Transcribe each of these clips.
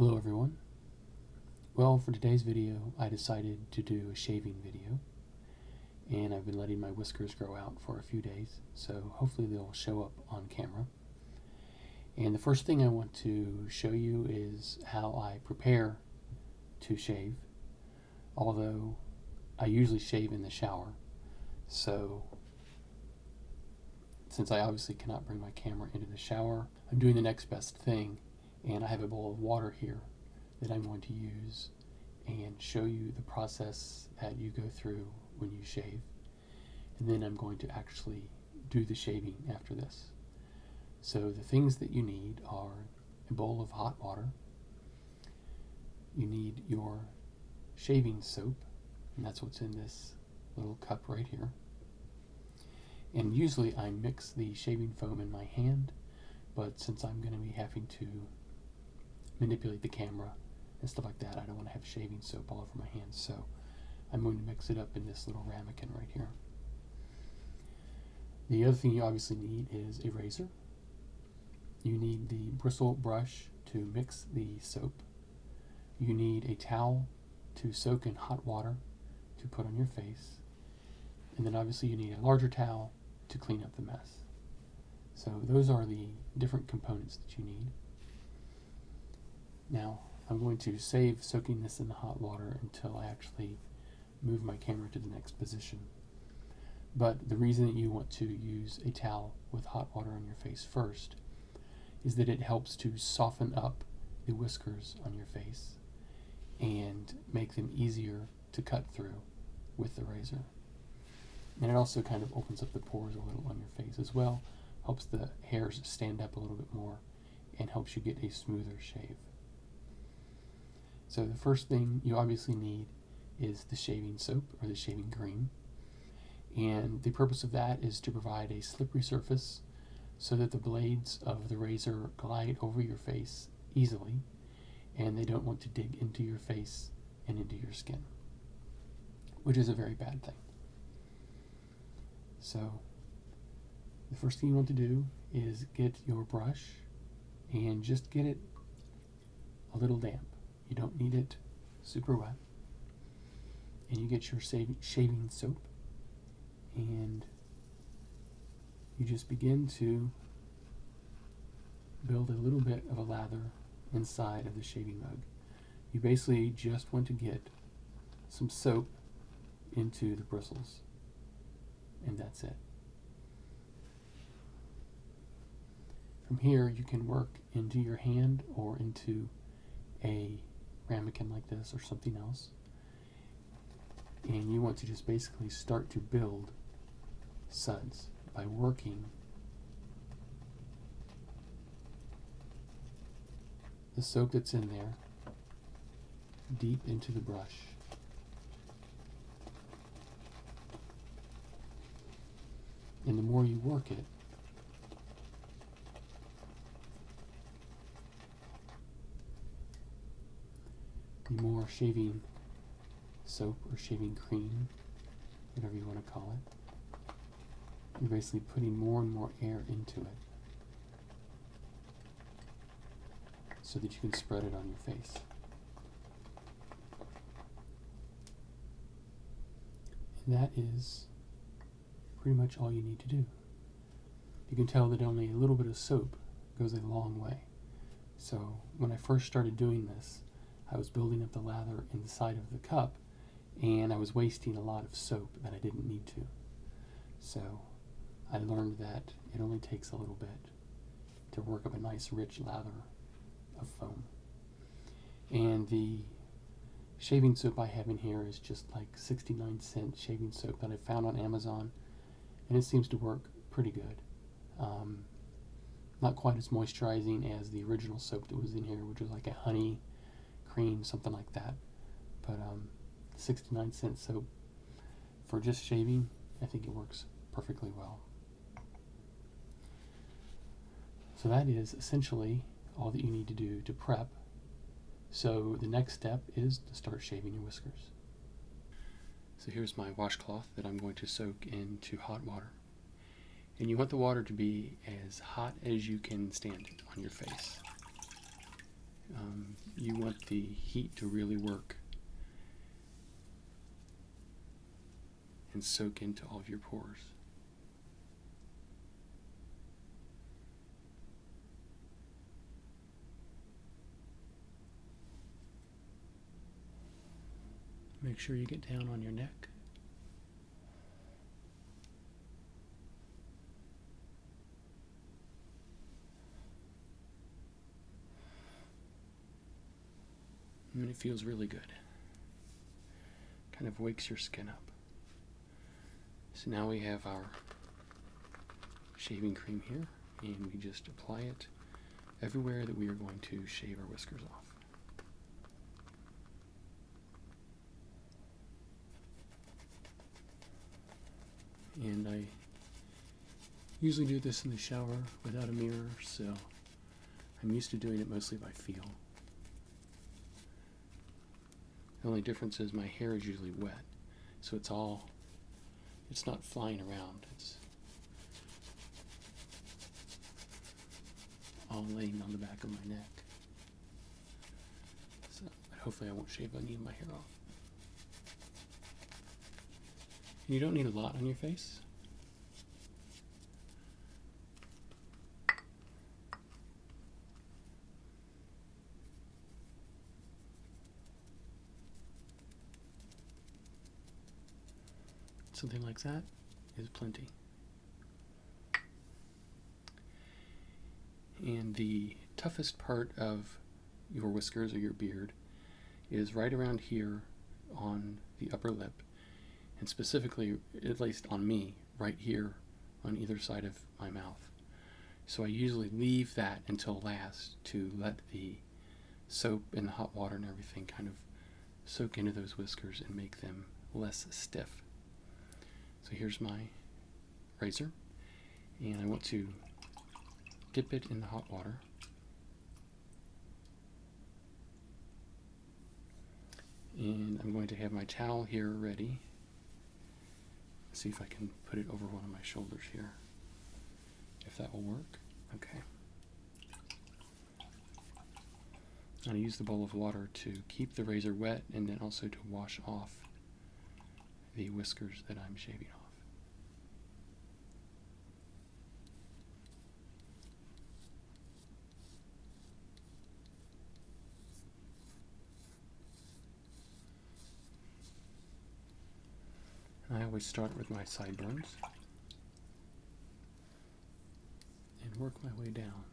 Hello everyone. Well, for today's video I decided to do a shaving video, and I've been letting my whiskers grow out for a few days, so hopefully they'll show up on camera. And the first thing I want to show you is how I prepare to shave, although I usually shave in the shower. So since I obviously cannot bring my camera into the shower, I'm doing the next best thing, and I have a bowl of water here that I'm going to use and show you the process that you go through when you shave. And then I'm going to actually do the shaving after this. So the things that you need are a bowl of hot water. You need your shaving soap, and that's what's in this little cup right here. And usually I mix the shaving foam in my hand, but since I'm going to be having to manipulate the camera and stuff like that, I don't want to have shaving soap all over my hands, so I'm going to mix it up in this little ramekin right here. The other thing you obviously need is a razor. You need the bristle brush to mix the soap. You need a towel to soak in hot water to put on your face. And then obviously you need a larger towel to clean up the mess. So those are the different components that you need. Now I'm going to save soaking this in the hot water until I actually move my camera to the next position. But the reason that you want to use a towel with hot water on your face first is that it helps to soften up the whiskers on your face and make them easier to cut through with the razor. And it also kind of opens up the pores a little on your face as well, helps the hairs stand up a little bit more, and helps you get a smoother shave. So the first thing you obviously need is the shaving soap or the shaving cream. And the purpose of that is to provide a slippery surface so that the blades of the razor glide over your face easily, and they don't want to dig into your face and into your skin, which is a very bad thing. So the first thing you want to do is get your brush and just get it a little damp. You don't need it super wet. And you get your shaving soap, and you just begin to build a little bit of a lather inside of the shaving mug. You basically just want to get some soap into the bristles, and that's it. From here you can work into your hand or into a ramekin like this or something else, and you want to just basically start to build suds by working the soap that's in there deep into the brush. And the more you work it, the more shaving soap or shaving cream, whatever you want to call it, you're basically putting more and more air into it so that you can spread it on your face. And that is pretty much all you need to do. You can tell that only a little bit of soap goes a long way. So when I first started doing this, I was building up the lather inside of the cup, and I was wasting a lot of soap that I didn't need to. So I learned that it only takes a little bit to work up a nice rich lather of foam. And the shaving soap I have in here is just like 69-cent shaving soap that I found on Amazon, and it seems to work pretty good. Not quite as moisturizing as the original soap that was in here, which was like a honey cream, something like that. But 69-cent soap for just shaving, I think it works perfectly well. So that is essentially all that you need to do to prep. So the next step is to start shaving your whiskers. So here's my washcloth that I'm going to soak into hot water. And you want the water to be as hot as you can stand on your face. You want the heat to really work and soak into all of your pores. Make sure you get down on your neck. And it feels really good. Kind of wakes your skin up. So now we have our shaving cream here, and we just apply it everywhere that we are going to shave our whiskers off. And I usually do this in the shower without a mirror, so I'm used to doing it mostly by feel. The only difference is my hair is usually wet, so it's not flying around. It's all laying on the back of my neck. So hopefully I won't shave any of my hair off. And you don't need a lot on your face. Something like that is plenty. And the toughest part of your whiskers or your beard is right around here on the upper lip, and specifically, at least on me, right here on either side of my mouth. So I usually leave that until last to let the soap and the hot water and everything kind of soak into those whiskers and make them less stiff. So here's my razor, and I want to dip it in the hot water. And I'm going to have my towel here ready. See if I can put it over one of my shoulders here, if that will work. Okay. I'm going to use the bowl of water to keep the razor wet and then also to wash off the whiskers that I'm shaving off. I always start with my sideburns and work my way down.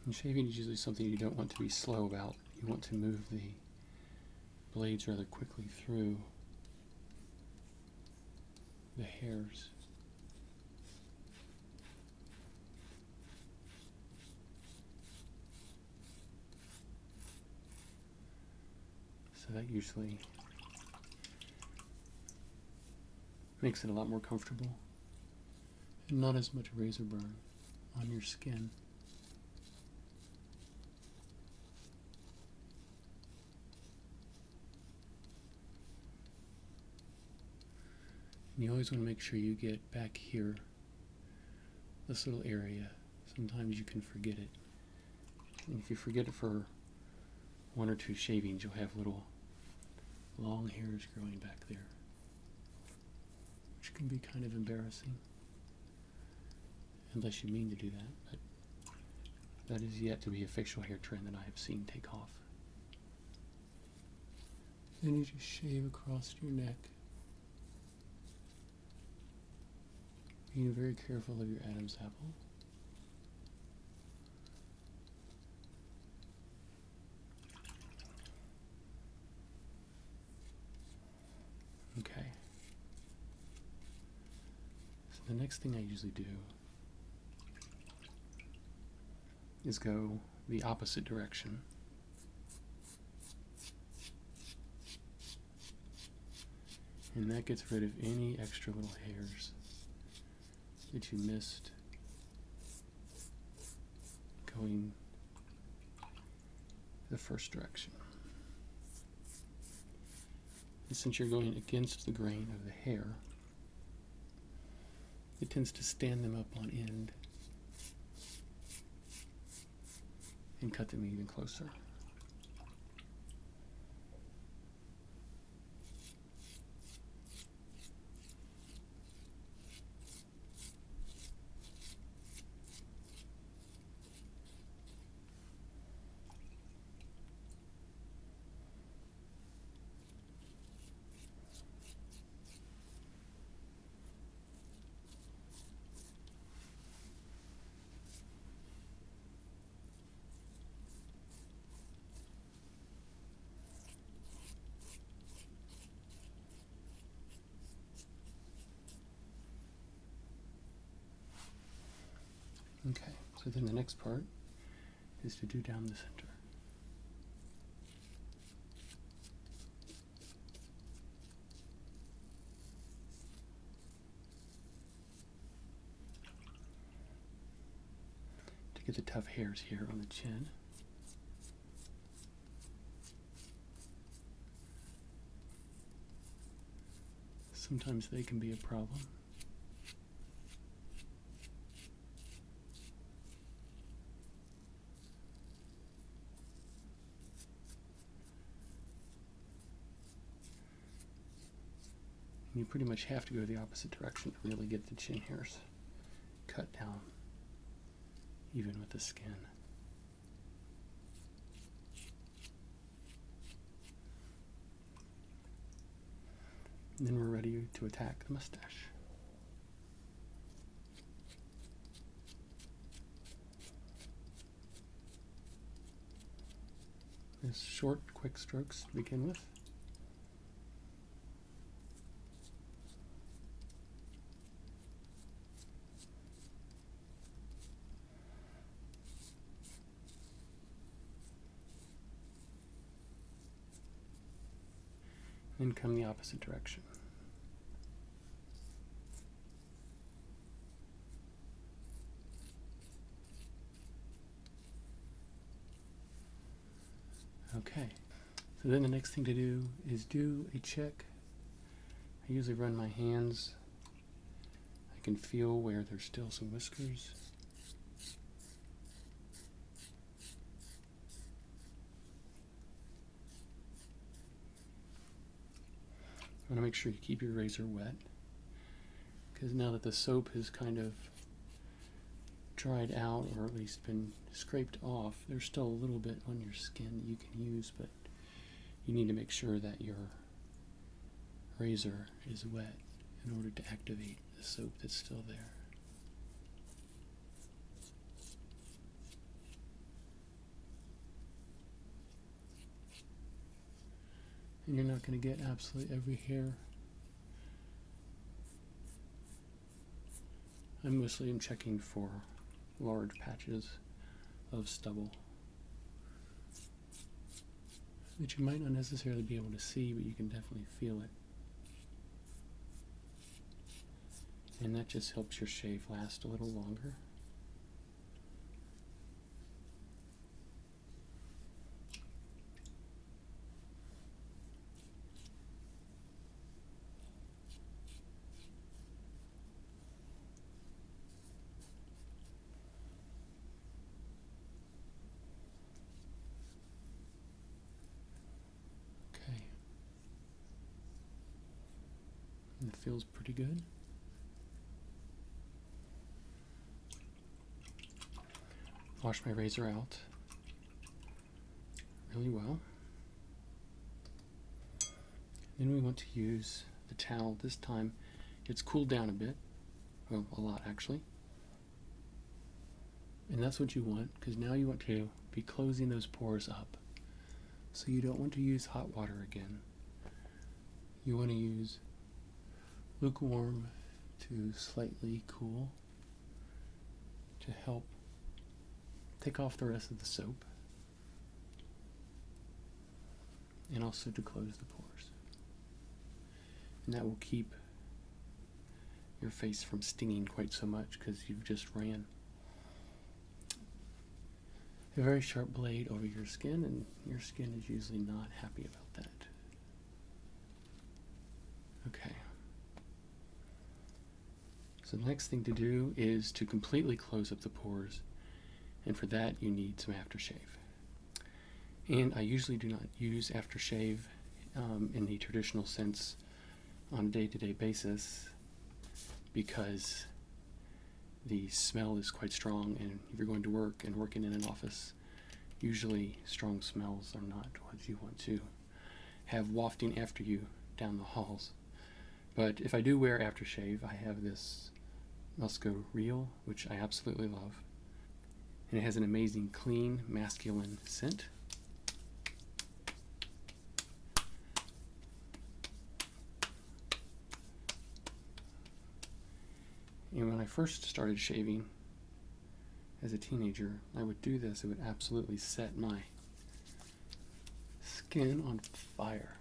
And shaving is usually something you don't want to be slow about. You want to move the blades rather quickly through the hairs. So that usually makes it a lot more comfortable and not as much razor burn on your skin. And you always want to make sure you get back here, this little area. Sometimes you can forget it. And if you forget it for one or two shavings, you'll have little long hairs growing back there, which can be kind of embarrassing, unless you mean to do that. But that is yet to be a facial hair trend that I have seen take off. Then you just shave across your neck, being very careful of your Adam's apple. Okay. So the next thing I usually do is go the opposite direction. And that gets rid of any extra little hairs that you missed going the first direction. And since you're going against the grain of the hair, it tends to stand them up on end and cut them even closer. Okay, so then the next part is to do down the center. To get the tough hairs here on the chin. Sometimes they can be a problem. You pretty much have to go the opposite direction to really get the chin hairs cut down, even with the skin. And then we're ready to attack the mustache. Just short, quick strokes to begin with. Then come the opposite direction. Okay, so then the next thing to do is do a check. I usually run my hands. I can feel where there's still some whiskers. You want to make sure you keep your razor wet, because now that the soap has kind of dried out, or at least been scraped off, there's still a little bit on your skin that you can use, but you need to make sure that your razor is wet in order to activate the soap that's still there. And you're not going to get absolutely every hair. I mostly am checking for large patches of stubble that you might not necessarily be able to see, but you can definitely feel it. And that just helps your shave last a little longer. Okay. And it feels pretty good. Wash my razor out really well. Then we want to use the towel. This time it's cooled down a bit, well, a lot actually. And that's what you want, because now you want to be closing those pores up. So you don't want to use hot water again. You want to use lukewarm to slightly cool to help take off the rest of the soap and also to close the pores. And that will keep your face from stinging quite so much because you've just ran a very sharp blade over your skin, and your skin is usually not happy about that. Okay. So the next thing to do is to completely close up the pores, and for that you need some aftershave. And I usually do not use aftershave in the traditional sense on a day-to-day basis because the smell is quite strong, and if you're going to work and working in an office, usually strong smells are not what you want to have wafting after you down the halls. But if I do wear aftershave, I have this Musco Real, which I absolutely love, and it has an amazing clean masculine scent. And when I first started shaving as a teenager, I would do this. It would absolutely set my skin on fire.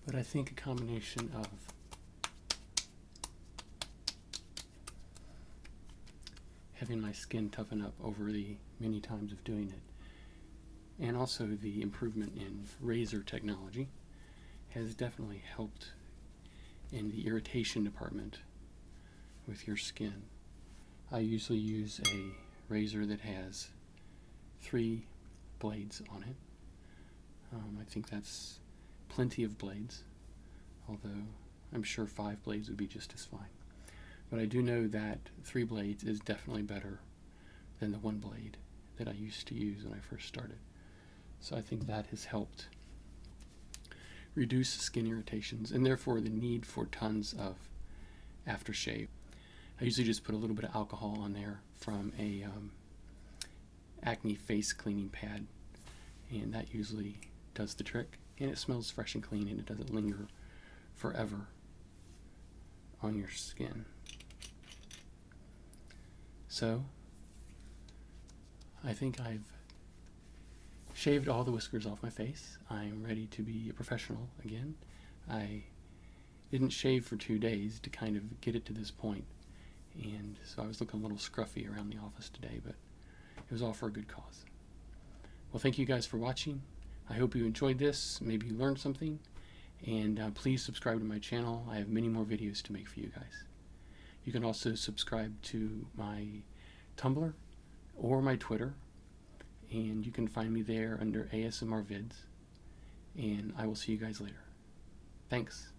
But I think a combination of having my skin toughen up over the many times of doing it, and also the improvement in razor technology, has definitely helped in the irritation department with your skin. I usually use a razor that has 3 blades on it. I think that's plenty of blades, although I'm sure 5 blades would be just as fine. But I do know that 3 blades is definitely better than the 1 blade that I used to use when I first started. So I think that has helped reduce skin irritations, and therefore the need for tons of aftershave. I usually just put a little bit of alcohol on there from a acne face cleaning pad, and that usually does the trick, and it smells fresh and clean, and it doesn't linger forever on your skin. So I think I've shaved all the whiskers off my face. I'm ready to be a professional again. I didn't shave for 2 days to kind of get it to this point, and so I was looking a little scruffy around the office today, but it was all for a good cause. Well, thank you guys for watching. I hope you enjoyed this. Maybe you learned something, and please subscribe to my channel. I have many more videos to make for you guys. You can also subscribe to my Tumblr or my Twitter, and you can find me there under ASMR Vids, and I will see you guys later. Thanks.